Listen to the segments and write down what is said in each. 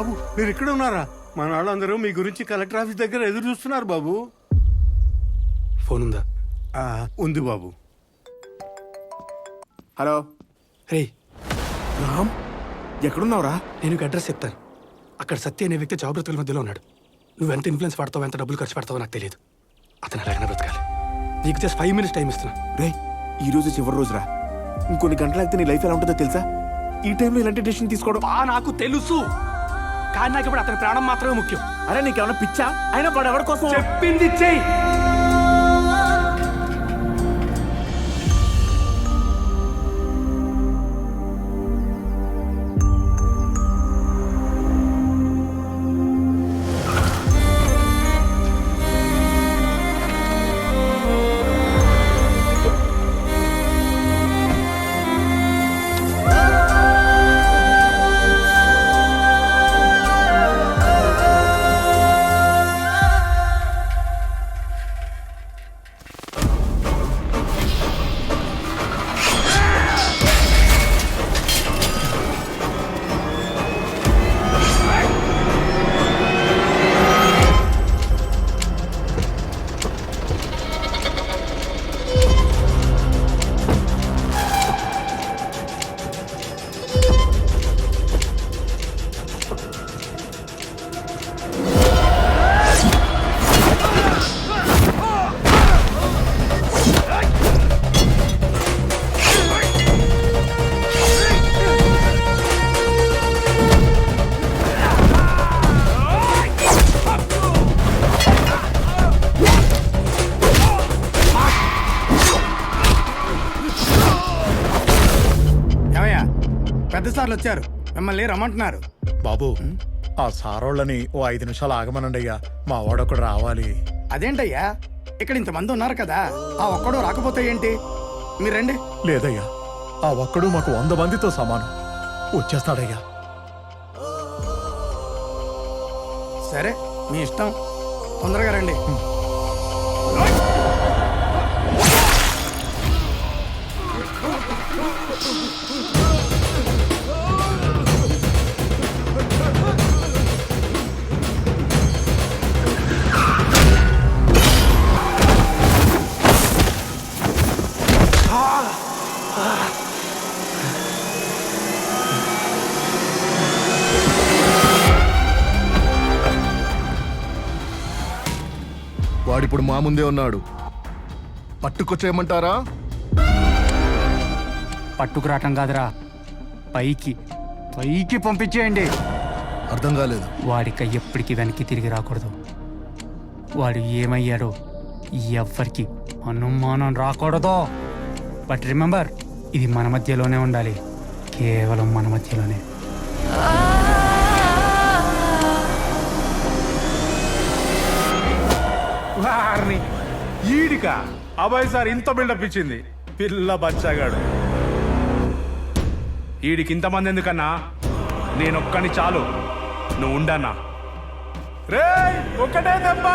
బాబు మీరు ఇక్కడ ఉన్నారా? మన వాళ్ళందరూ మీ గురించి కలెక్టర్ ఆఫీస్ దగ్గర ఎదురు చూస్తున్నారు బాబు. ఫోన్ ఉందా? ఉంది బాబు. హలో రే, రామ్, ఎక్కడున్నావురా? నేను నీకు అడ్రస్ చెప్తాను. అక్కడ సత్య అనే వ్యక్తి జాబ్ బ్రతుకుల మధ్యలో ఉన్నాడు. నువ్వెంత ఇన్ఫ్లుయెన్స్ పడతావు, ఎంత డబ్బులు ఖర్చు పెడతావో నాకు తెలియదు. అతను అలాగనే బ్రతకాలి. నీకు జస్ట్ 5 minutes టైం ఇస్తున్నా. రే, ఈ రోజు చివరి రోజురా. ఇంకొన్ని గంటలు అయితే నీ లైఫ్ ఎలా ఉంటుందో తెలుసా? ఈ టైంలో ఇలాంటి డెసిషన్ తీసుకోవడం నాకు తెలుసు, కానీ నాకు ఇప్పుడు అతని ప్రాణం మాత్రమే ముఖ్యం. అరే నీకేమన్నా పిచ్చా? అయినా వాడు ఎవరి కోసం చెప్పింది చెయ్యి. పెద్ద సార్లు వచ్చారు, మిమ్మల్ని రమ్మంటున్నారు. బాబు, ఆ సారోళ్ళని ఓ 5 నిమిషాలు ఆగమనండి అయ్యా. మా వాడొకడు రావాలి. అదేంటయ్యా, ఇక్కడ ఇంతమంది ఉన్నారు కదా, ఆ ఒక్కడు రాకపోతే ఏంటి? మీరు రండి. లేదయ్యా, ఆ ఒక్కడు మాకు 100 మందితో సమానం. వచ్చేస్తాడయ్యా. సరే, మీ ఇష్టం. తొందరగా రండి. వాడిప్పుడు మా ముందే ఉన్నాడు. పట్టుకొచ్చేయమంటారా? పట్టుకురావటం కాదురా, పైకి పైకి పంపించేయండి. అర్థం కాలేదు. వాడిక ఎప్పటికీ వెనక్కి తిరిగి రాకూడదు. వాడు ఏమయ్యాడో ఎవ్వరికి అనుమానం రాకూడదు. బట్ రిమెంబర్, ఇది మన మధ్యలోనే ఉండాలి, కేవలం మన మధ్యలోనే. వారిని ఈడిక అబ్బాయి సార్ ఇంత బిల్డప్ ఇచ్చింది. పిల్ల బచ్చగాడు ఈడికి ఇంతమంది ఎందుకన్నా? నేనొక్కని చాలు, నువ్వు ఉండన్నా. రే, ఒక్కటే దెబ్బ.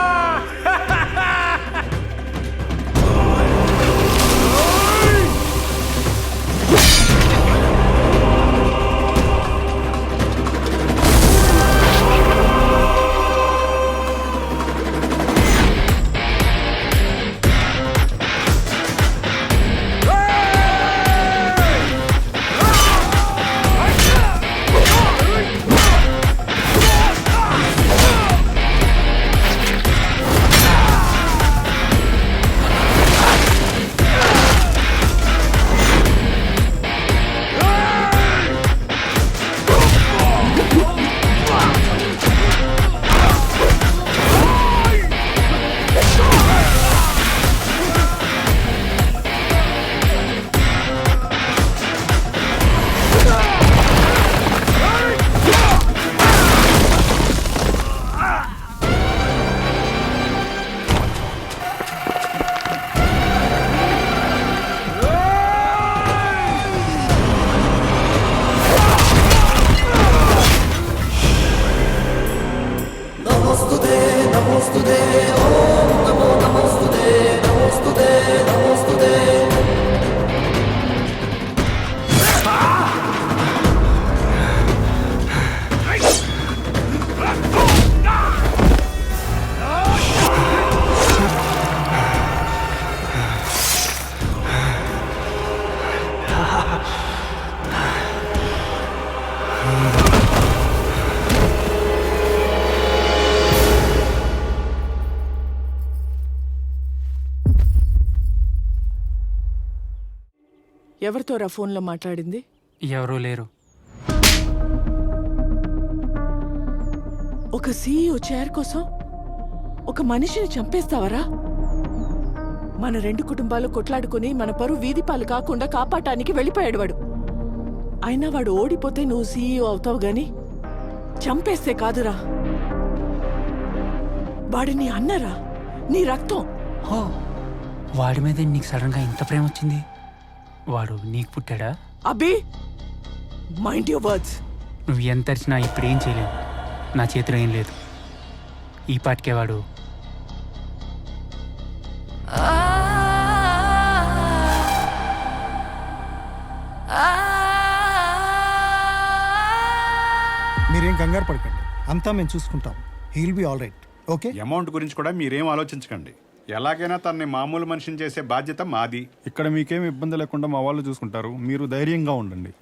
ఎవరితోరా ఫోన్లో మాట్లాడింది? ఎవరూ లేరు. ఒక సీఈఓ చైర్ కోసం ఒక మనిషిని చంపేస్తావరా? మన 2 కుటుంబాలు కొట్లాడుకుని మన పరువు వీధి పాలు కాకుండా కాపాడటానికి వెళ్ళిపోయాడు వాడు. అయినా వాడు ఓడిపోతే నువ్వు సీఈఓ అవుతావు గాని చంపేస్తే కాదురా. వాడి నీ అన్నరా, నీ రక్తం. హో, వాడి మీద నీకు సడన్గా ఇంత ప్రేమ వచ్చింది? వాడు నీకు పుట్టాడా? అబ్బి, మైండ్ యువర్ వర్డ్స్. నువ్వు ఎంత అరిచినా ఇప్పుడు ఏం చేయలేవు. నా చేతిలో ఏం లేదు. ఈ పాటికే వాడు మీరేం కంగారు పడకండి, అంతా మేము చూసుకుంటాం. He'll be all right. Okay, amount గురించి కూడా మీరేం ఆలోచించకండి. ఎలాగైనా తనని మామూలు మనిషిని చేసే బాధ్యత మాది. ఇక్కడ మీకేం ఇబ్బంది లేకుండా మా వాళ్ళు చూసుకుంటారు. మీరు ధైర్యంగా ఉండండి.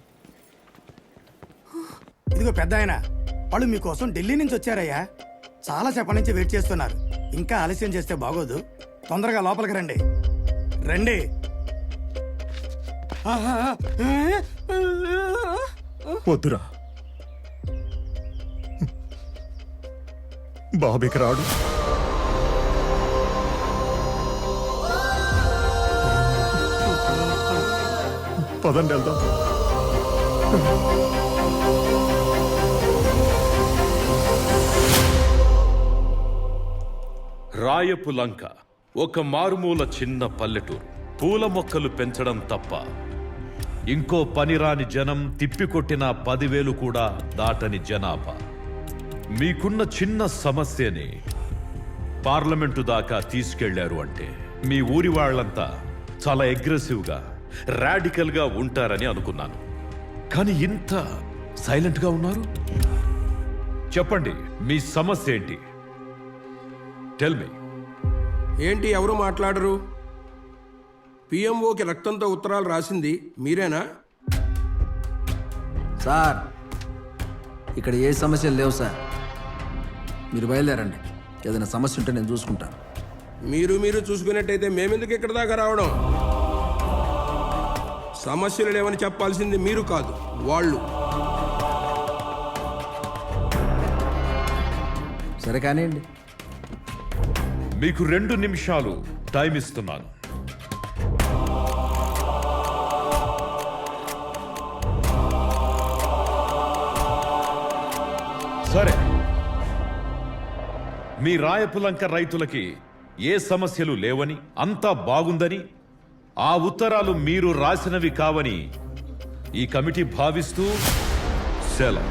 ఇదిగో పెద్ద ఆయన, వాళ్ళు మీకోసం ఢిల్లీ నుంచి వచ్చారయ్యా. చాలా సేపటి నుంచి వెయిట్ చేస్తున్నారు. ఇంకా ఆలస్యం చేస్తే బాగోదు. తొందరగా లోపలికి రండి. రండి. వద్దురా, బాబీకి రాడు. పదండి వెళ్దాం. రాయపు లంక ఒక మారుమూల చిన్న పల్లెటూరు. పూల మొక్కలు పెంచడం తప్ప ఇంకో పనిరాని జనం, తిప్పికొట్టిన 10,000 కూడా దాటని జనాభా. మీకున్న చిన్న సమస్యని పార్లమెంటు దాకా తీసుకెళ్లారు అంటే మీ ఊరి వాళ్ళంతా చాలా అగ్రెసివ్గా, రాడికల్గా ఉంటారని అనుకున్నాను. కానీ ఇంత సైలెంట్గా ఉన్నారు. చెప్పండి, మీ సమస్య ఏంటి? Tell me. ఏంటి ఎవరు మాట్లాడరు? పిఎంఓకి రక్తంతో ఉత్తరాలు రాసింది మీరేనా? సార్, ఇక్కడ ఏ సమస్యలు లేవు సార్. మీరు బయలుదేరండి. ఏదైనా సమస్య ఉంటే నేను చూసుకుంటాను. మీరు చూసుకున్నట్టయితే మేమెందుకు ఇక్కడ దాకా రావడం? సమస్యలు లేవని చెప్పాల్సింది మీరు కాదు, వాళ్ళు. సరే కానివ్వండి. మీకు 2 నిమిషాలు టైం ఇస్తున్నాను. సరే, మీ రాయపులంక రైతులకి ఏ సమస్యలు లేవని, అంతా బాగుందని, ఆ ఉత్తరాలు మీరు రాసినవి కావని ఈ కమిటీ భావిస్తూ సెలవు.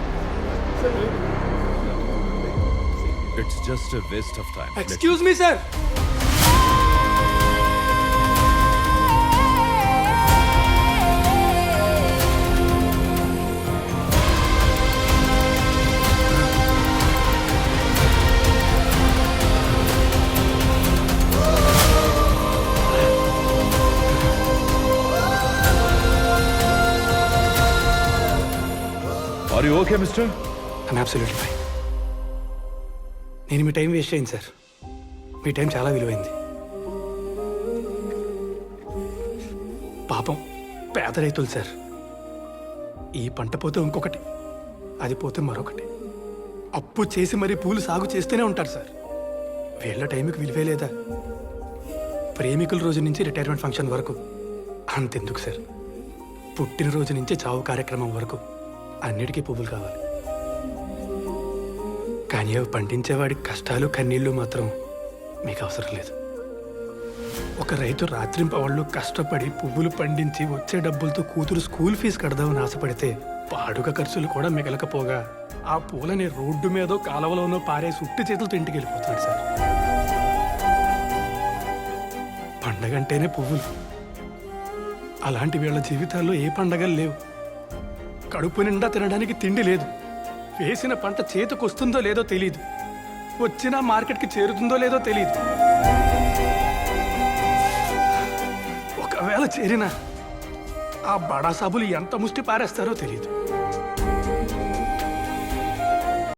It's just a waste of time. Excuse me sir. Are you okay mister? I'm absolutely fine. నేను మీ టైం వేస్ట్ చేయండి సార్. మీ టైం చాలా విలువైంది. పాపం పేద రైతులు సార్. ఈ పంట పోతే ఇంకొకటి, అది పోతే మరొకటి. అప్పు చేసి మరీ పూలు సాగు చేస్తూనే ఉంటారు సార్. వీళ్ళ టైంకి విలువే లేదా? ప్రేమికుల రోజు నుంచి రిటైర్మెంట్ ఫంక్షన్ వరకు అంతెందుకు సార్, పుట్టినరోజు నుంచి చావు కార్యక్రమం వరకు అన్నిటికీ పువ్వులు కావాలి. కానీ అవి పండించేవాడి కష్టాలు, కన్నీళ్లు మాత్రం మీకు అవసరం లేదు. ఒక రైతు రాత్రింపవాళ్ళు కష్టపడి పువ్వులు పండించి వచ్చే డబ్బులతో కూతురు స్కూల్ ఫీజు కడదామని ఆశపడితే పాడుగ ఖర్చులు కూడా మిగలకపోగా ఆ పూలని రోడ్డు మీదో కాలువలోనో పారేసి ఉట్టి చేతులతో ఇంటికి వెళ్ళిపోతున్నాడు సార్. పండగంటేనే పువ్వులు. అలాంటి వీళ్ళ జీవితాల్లో ఏ పండగలు లేవు. కడుపు నిండా తినడానికి తిండి లేదు. వేసిన పంట చేతికొస్తుందో లేదో తెలియదు. వచ్చినా మార్కెట్కి చేరుతుందో లేదో తెలియదు. ఒకవేళ చేరినా ఆ బడా సాబులు ఎంత ముష్టి పారేస్తారో తెలియదు.